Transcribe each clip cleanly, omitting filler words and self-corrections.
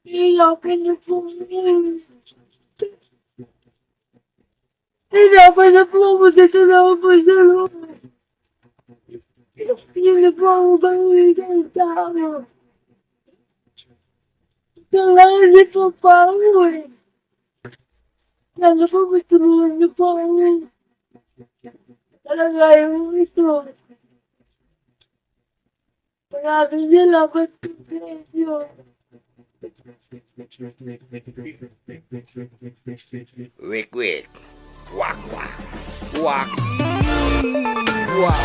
Hihirapan niyo po yun. Hihirapan niyo po ako dito na ako po sa loob. Hindi na po ako bawi ng tao. Kailangan niyo po pa ako eh. Sana po matulungan niyo po ako. Talaga yung ito. Maraming salamat po sa inyo. Wik wik. Wak wak. Wak. Wak.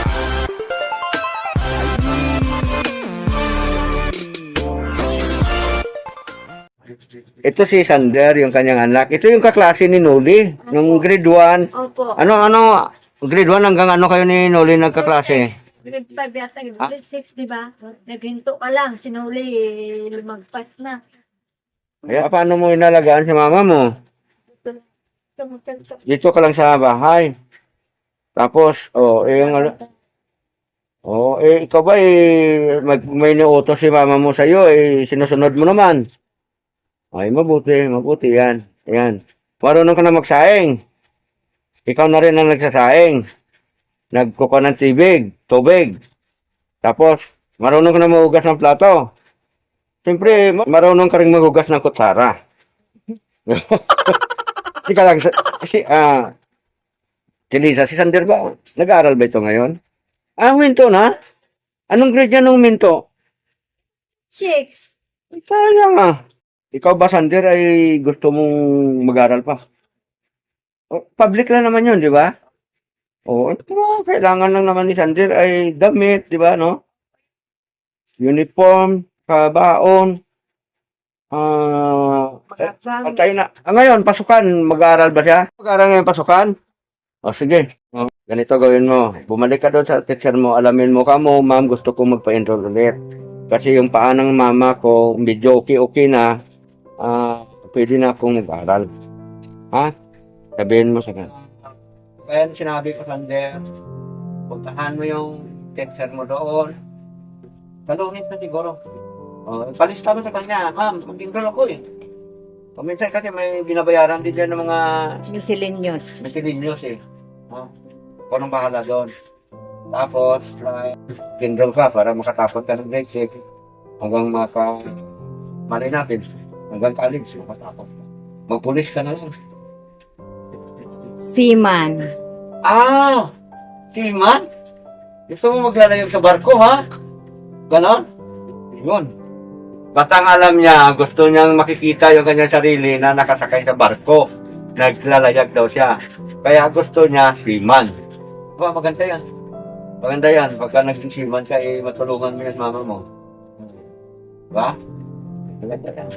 Ito si Sander, yung kanyang anak. Ito yung kaklase ni Noli, yung grade 1. Opo. Ano, grade 1 hanggang ano kayo ni Noli nagkaklase? Grade 5 yata yun. Grade 6, di ba? Naghinto ka lang. Sinuli, lumagpas na. Kaya paano mo inalagaan si mama mo? Dito ka lang sa bahay. Tapos, ikaw ba may niutos si mama mo sa'yo, sinusunod mo naman. Ay, mabuti yan. Yan. Marunong ka na magsaing. Ikaw na rin ang nagsasaing. Nagkuha ng tubig. Tapos, marunong ka na mahugas ng plato. Siyempre, marunong ka rin maghugas ng kutsara. Ika lang, si Lisa, si Sander ba? Nag-aaral ba ito ngayon? Minto na? Anong grade yan ng minto? 6. Sayang Ikaw ba, Sander, ay gusto mong mag-aral pa? Public lang naman yun, di ba? Kailangan lang naman ni Sander ay damit, di ba, no? Uniform, kabaon, antay na. Ngayon, pasukan, mag-aaral ba siya? Mag-aaral ngayon pasukan? Sige. Ganito gawin mo. Bumalik ka doon sa teacher mo, alamin mo ka mo, ma'am, gusto ko magpa-enroll ulit. Kasi yung paa ng mama ko, medyo okay na, pwede na akong mag-aral. Ha? Sabihin mo sa kanya. Kaya sinabi ko, Sander, puntahan mo yung teacher mo doon. Talungin na siguro. Palista mo sa kanya, ma'am, mag-enroll ako eh. Minsan kasi may binabayaran din dyan ng mga Miscellaneous. eh. Anong bahala doon. Tapos, enroll ka para makatapos ka ng grade 6 hanggang malay natin, hanggang college, makatapos. Magpulis ka na lang. Seaman. Seaman? Gusto mo maglalayag sa barko, ha? Ganon? Yun. Batang alam niya, gusto niyang makikita yung kanyang sarili na nakasakay sa barko. Naglalayag daw siya. Kaya gusto niya seaman. Maganda yan. Maganda yan. Pagka naging seaman ka, matulungan mo yung mama mo. Diba? Maganda yan.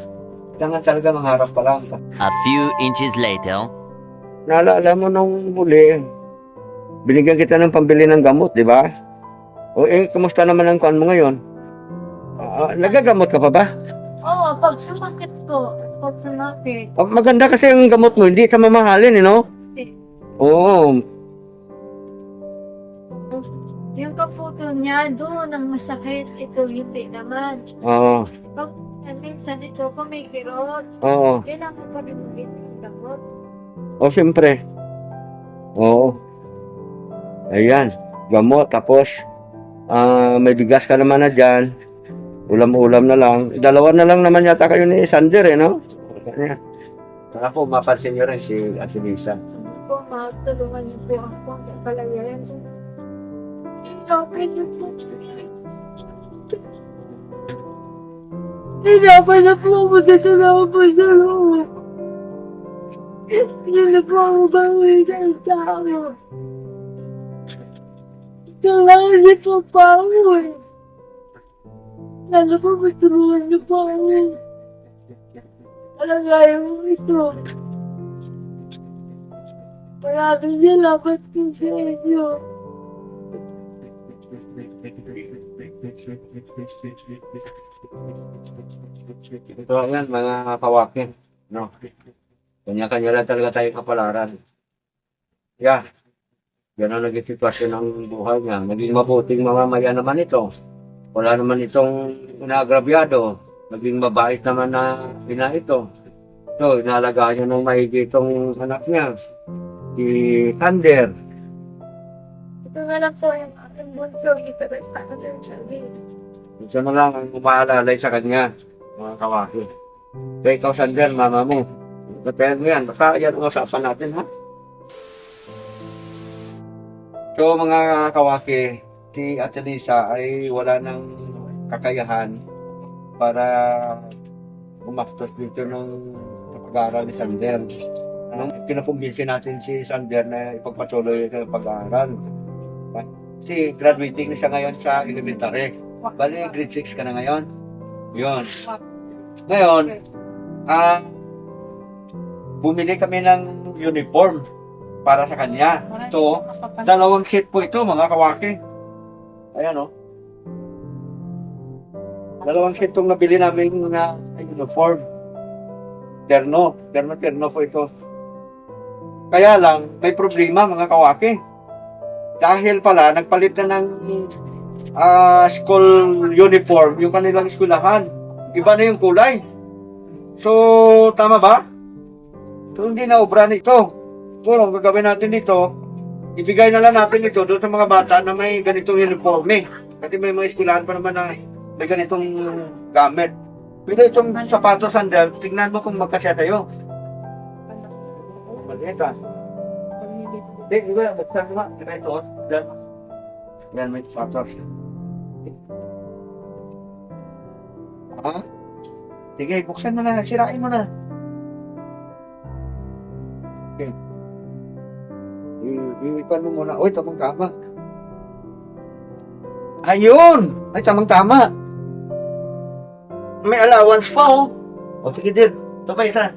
Kailangan talaga mangarap pa lang. A few inches later. Naalala mo nung huli, binigyan kita ng pambili ng gamot, di ba? Kumusta naman ang kuwan mo ngayon? Nagagamot ka pa ba? Oo, pag sumakit po. Pag sumakit. Maganda kasi ang gamot mo, hindi ka mamahalin, no? Oo. Yung kaputo niya, doon ang masakit. Ito hindi naman. Oo. Pag minsan ito, kung may kirot, Oo. kailangan pa rin magiging yung gamot. Siyempre. Oo. Ayan. Gamot. Tapos, may bigas ka naman na dyan. Ulam-ulam na lang. Dalawa na lang naman yata kayo ni Sander, no? Ayan. Saka po, mapansin nyo rin si Ate Lisa. Po, matulungan niyo po ako sa palayaran. Hirapan na po ako dito na ako po sa loob. Hindi na po ako bawi ng tao. Kailangan niyo po pa ako eh. Sana po matulungan niyo po ako. Talaga yung ito. Maraming salamat po sa inyo. Ito yan, mga kawakin. No? Kanya-kanya lang talaga tayo kapalaran. Yeah. Yan ang naging sitwasyon ng buhay niya. Naging mabuting mamamayan naman ito. Wala naman itong inaagrabyado. Maging mabait naman na ina ito. So, inalagaan niya ng maigi itong anak niya. Si Thunder. Ito na lang po yung aking bunso. Ito na sa akin. Siya na lang ang umaalalay sa kanya, mga kawaki. Kaya ikaw, Thunder, mama mo. Patayan mo yan. Basta yan ang usapan natin, ha? So, mga kawaki, si Ate Lisa ay wala ng kakayahan para umaktos dito ng pag-aaral ni Sander. Nung pinakumbinsin natin si Sander na ipagpatuloy sa pag-aaral. Kasi graduating na siya ngayon sa elementary. Bali, grade 6 ka na ngayon. Yun. Ngayon, bumili kami ng uniform para sa kanya. Ito, 2 sheet po ito, mga kawaki. Ayan, o. 2 sheet itong nabili namin na uniform. Terno po ito. Kaya lang, may problema, mga kawaki. Dahil pala, nagpalit na ng school uniform, yung kanilang eskwelahan. Iba na yung kulay. So, tama ba? So, hindi na obra nito. So, ang gagawin natin dito, ibigay na lang natin ito doon sa mga bata na may ganitong uniforme. Kasi may mga eskwelahan pa naman na may ganitong gamit. Pwede itong sapatos, Sander, tignan mo kung magkasya tayo. Maliit, ha? Hindi ba? Buksan mo nga. Hindi ba isuot? Yan, may sapatos. Ha? Sige, buksan mo na. Sirain mo na. Okay. Iwipan mo muna. Uy, tamang-tama. Ayun! Ay, tamang-tama. May allowance pa, oh. O, sige, Dir. Ito pa isa.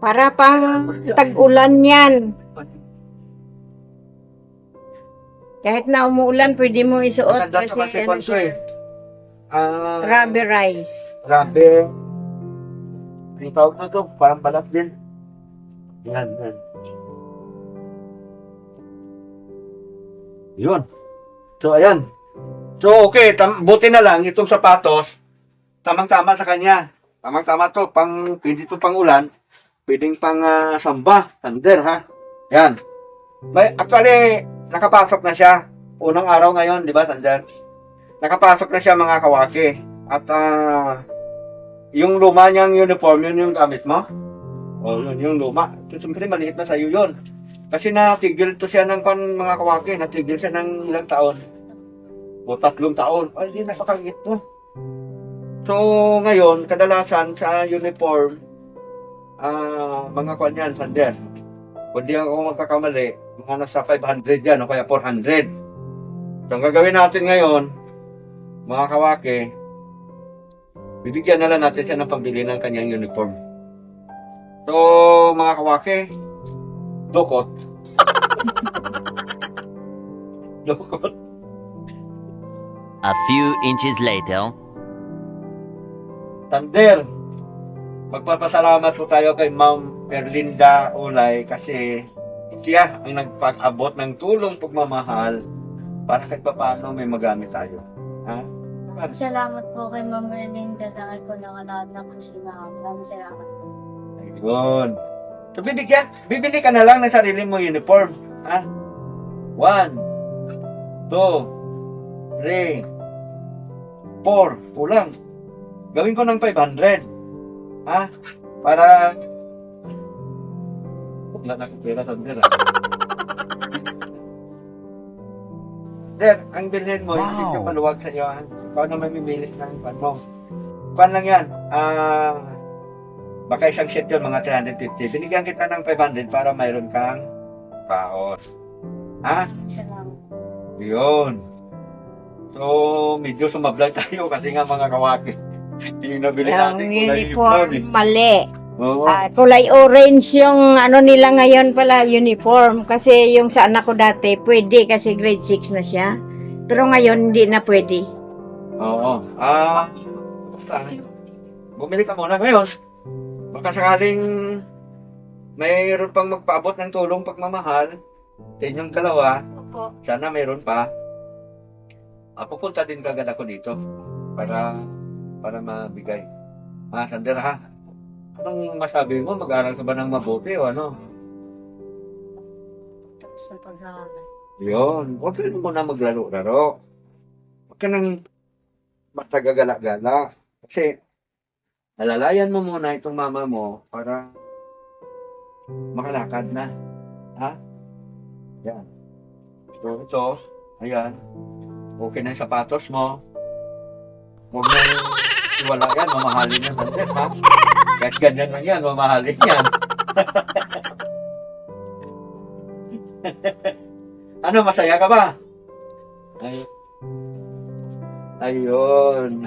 Para pang tag-ulan yan. Kahit na umuulan, pwede mo isuot Maganda ito kasi kasi ano konso, siya, eh. rubberized. Grabe. Ang tawag na ito, parang balat din. Yan, yan. Yun. So, ayan. So, okay. Buti na lang, itong sapatos, tamang-tama sa kanya. Tamang-tama to. Pwede ito pang ulan. Pwedeng pang samba. Sander, ha? Yan. Actually, nakapasok na siya. Unang araw ngayon, di ba, Sander? Nakapasok na siya, mga kawaki. At, yung luma niyang uniform, yun yung gamit mo? O, yun, yung luma. So, siyempre, maliit na sa'yo yun. Kasi natigil to siya ng mga kawaki. Natigil siya ng ilang taon. O 3 taon. Ay, hindi napakaliit to. So, ngayon, kadalasan sa uniform, mga kwan yan, Sander. Kung di ako magkakamali, mga nasa 500 yan, o kaya 400. So, ang gagawin natin ngayon, mga kawaki, bibigyan na lang natin siya ng pambili ng kanyang uniform. So, mga kawaki, dukot. Dukot. A few inches later. Sander, magpapasalamat po tayo kay Ma'am Erlinda Ulay kasi siya ang nagpag-abot ng tulong pagmamahal para kahit paano may magamit tayo. Ha? Salamat po kay Ma'am Erlinda dahil ko nakalahat po si Ma'am. Maraming salamat po. Ayun. So, bibili ka na lang ng sarili mo uniform. Ha? 1, 2, 3, 4. Kulang. Gawin ko ng 500. Ha? Para... Wala na kong pera, Sander. Sander, ang bilhin mo, hindi ka maluwag sa iyo. Ha? Ikaw na mamimili ng pan mo. Pan lang yan. Baka isang sheet yun, mga 350. Binigyan kita ng 500 para mayroon kang baon. Ha? Salamat. Yun. So, medyo sumablay tayo kasi nga mga kawaki. Yung nabili Yung natin kulay uniform, brown eh. mali. Oo. Kulay orange yung ano nila ngayon pala, uniform. Kasi yung sa anak ko dati, pwede kasi grade 6 na siya. Pero ngayon, hindi na pwede. Oo. Basta, bumili ka muna ngayon. Baka sakaling mayroon pang magpaabot ng tulong pagmamahal sa inyong dalawa, Opo. sana mayroon pa. Pupunta din kagad ako dito para para mabigay. Sander ha? Anong masabi mo? Mag-aral ka ba ng mabuti o ano? Tapos sa pag-aaral. Yun. Huwag ka muna maglaro-laro. Huwag ka nang basta gagala-gala. Kasi, alalayan mo muna itong mama mo para makalakad na. Ha? Yan. So, ito. Ayan. Okay na yung sapatos mo. Huwag na iwala yan. Mamahalin yan. Sander, ha? Kahit ganyan lang yan. Mamahalin yan. Ano, masaya ka ba? Ayun.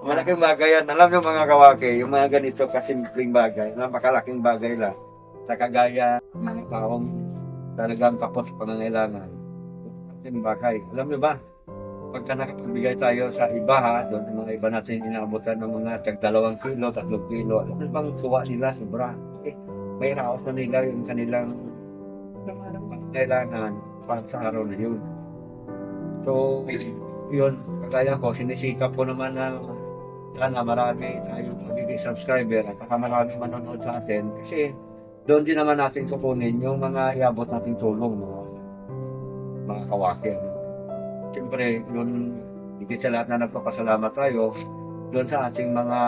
Malaking bagay yan. Alam niyo mga kawaki, yung mga ganito kasimpleng bagay, napakalaking bagay lang. Sa kagaya, mga taong talagang kapos pangangailangan. Kasing bagay. Alam niyo ba, pagka nakapagbigay tayo sa iba ha, doon ang mga iba natin inaabutan ng mga tag 2 kilo, 3 kilo, alam niyo bang tuwa nila, sobra. May raos na nila yung kanilang pangangailangan para sa araw na yun. So, yun, kagaya ko, sinisikap ko naman na sana marami tayong magiging subscriber at saka marami manonood sa atin kasi doon din naman natin kukunin yung mga iabot nating tulong, mga kawaki. Siyempre, yun, higit sa lahat na nagpapasalamat tayo doon sa ating mga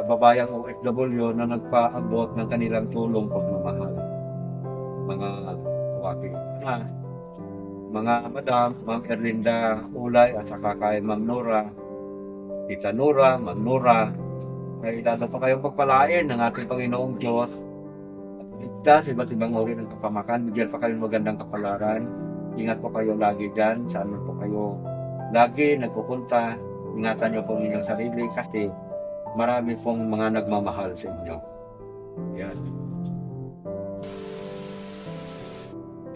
babayang OFW na nagpaabot ng kanilang tulong pagmamahal. Mga kawaki. Mga madam, Ma'am Erlinda Ulay at saka kay Ma'am Nora, Tita Nora, Ma'am Nora, ay lalo pa kayong pagpalain ng ating Panginoong Diyos at ligtas iba't ibang uri ng kapamakan. Bigyan pa kayong magandang kapalaran. Ingat po kayo lagi dyan. Saan po kayo lagi nagpupunta. Ingatan niyo po inyong sarili kasi marami pong mga nagmamahal sa inyo. Yan.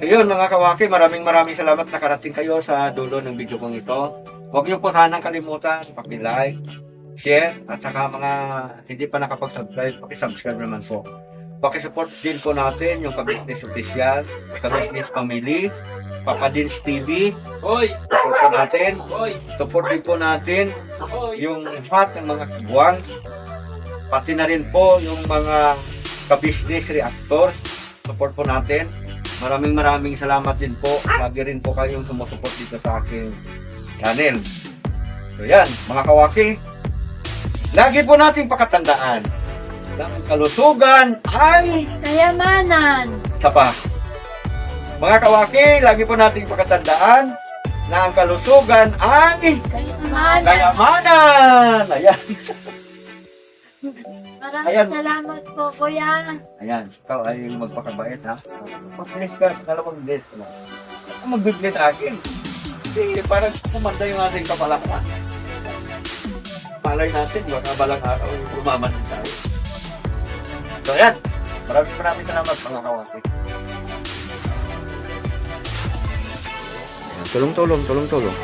Ayun mga kawaki, maraming salamat na karating kayo sa dulo ng video kong ito. Huwag niyo po sanang kalimutan, paki-like, share, at saka mga hindi pa nakapag-subscribe, paki-subscribe naman po. Paki-support din po natin yung Ka-Business Official, Ka-Business Family, Papa Dins TV. Support po natin. Support din po natin yung lahat ng mga kabuang. Pati na rin po yung mga Ka-Business Reactors. Support po natin. Maraming salamat din po. Lagi rin po kayong sumusupport dito sa aking channel. So yan, mga kawaki, lagi po nating pakatandaan na ang kalusugan ay Kayamanan! sapa. Mga kawaki, lagi po nating pakatandaan na ang kalusugan ay Kayamanan! kayamanan. Ayan. Maraming salamat po, kuya. Ayan, ikaw ay magpakabait ha. Mag-bless ka, alam mo mag-bless ka. Ako mag-bless sa akin. Kasi parang kumanda yung ating kapalakan. Malay natin, baka balang araw umaman din tayo. So ayan, maraming salamat mga kawaki. Tulong.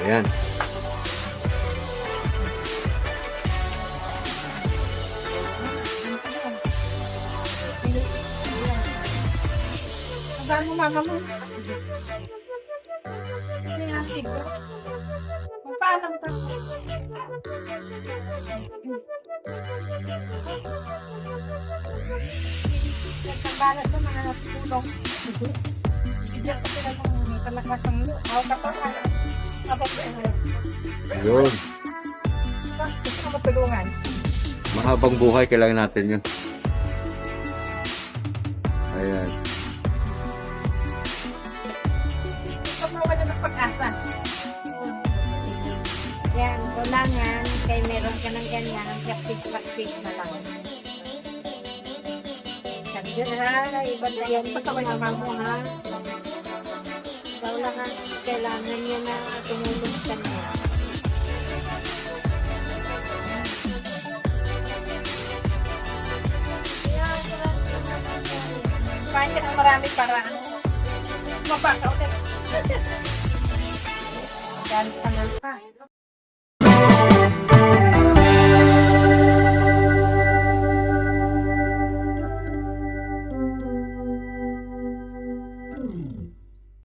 Ayan. Magkano mama mo? Magpaalam ka. Nagkabalat sa mga natutulong. Bigyan ko sila ng talakas ng kapag Ayun. gusto ko matulungan. Mahabang buhay, kailangan natin yun. Ayan. Gusto mo ka na ng pag-asa. Yan, kulangan, kay meron ka ng ganyan, practice na lang. Sabi ha, iba na yan. Pasaway naman mo ha. Ikaw lang ang kailangan niya na tumulong sa niya. Kumain ka ng maraming paraan. Mabaka ulit. Galit ka na pa.